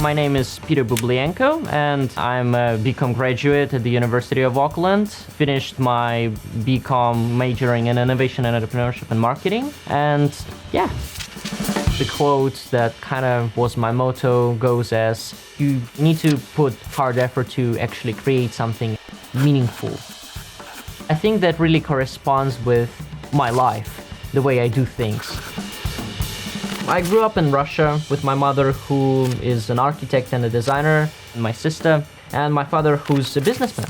My name is Petr and I'm a BCom graduate at the University of Auckland. Finished my BCom majoring in innovation and entrepreneurship and marketing. And yeah, the quote that kind of was my motto goes as, you need to put hard effort to actually create something meaningful. I think that really corresponds with my life, the way I do things. I grew up in Russia with my mother, who is an architect and a designer, and my sister, and my father, who's a businessman.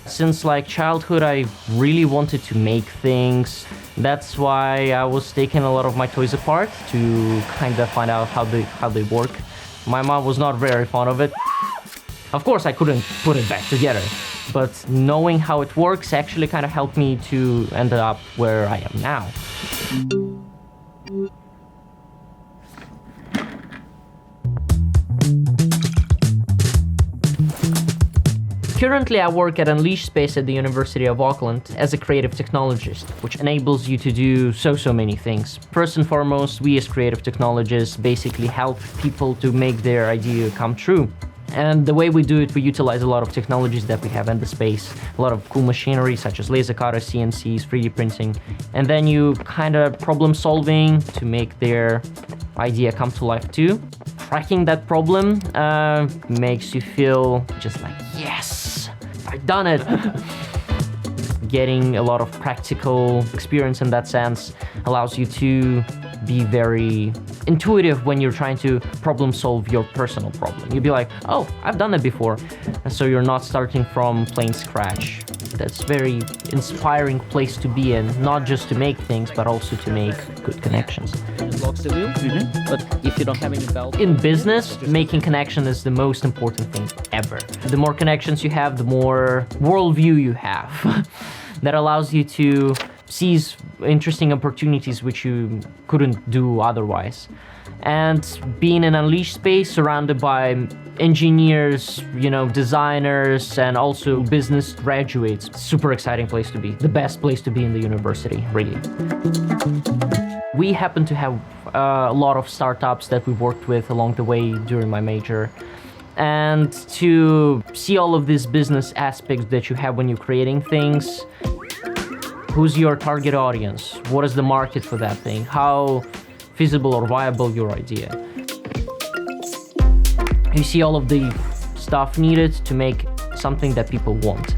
Since childhood, I really wanted to make things. That's why I was taking a lot of my toys apart to kind of find out how they work. My mom was not very fond of it. Of course, I couldn't put it back together, but knowing how it works actually kind of helped me to end up where I am now. Currently, I work at Unleash Space at the University of Auckland as a creative technologist, which enables you to do so many things. First and foremost, we as creative technologists basically help people to make their idea come true. And the way we do it, we utilize a lot of technologies that we have in the space, a lot of cool machinery such as laser cutters, CNCs, 3D printing, and then you kind of problem solving to make their idea come to life too. Cracking that problem makes you feel just like, yes, I've done it. Getting a lot of practical experience in that sense allows you to be very intuitive when you're trying to problem solve your personal problem. You'd be like, oh, I've done it before. And so you're not starting from plain scratch. That's a very inspiring place to be in, not just to make things, but also to make good connections. It locks the wheel, but if you don't have any belt... In business, making connection is the most important thing ever. The more connections you have, the more worldview you have. That allows you to seize interesting opportunities which you couldn't do otherwise. And being in Unleash Space, surrounded by engineers, designers, and also business graduates, super exciting place to be. The best place to be in the university, really. We happen to have a lot of startups that we worked with along the way during my major. And to see all of these business aspects that you have when you're creating things, who's your target audience? What is the market for that thing? How feasible or viable your idea? You see all of the stuff needed to make something that people want.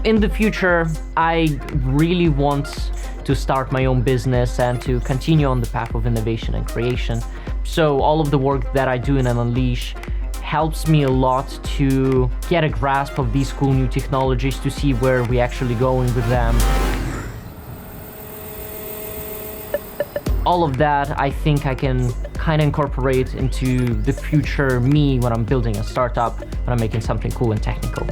In the future, I really want to start my own business and to continue on the path of innovation and creation. So all of the work that I do in an Unleash helps me a lot to get a grasp of these cool new technologies, to see where we're actually going with them. All of that, I think I can kind of incorporate into the future me when I'm building a startup, when I'm making something cool and technical.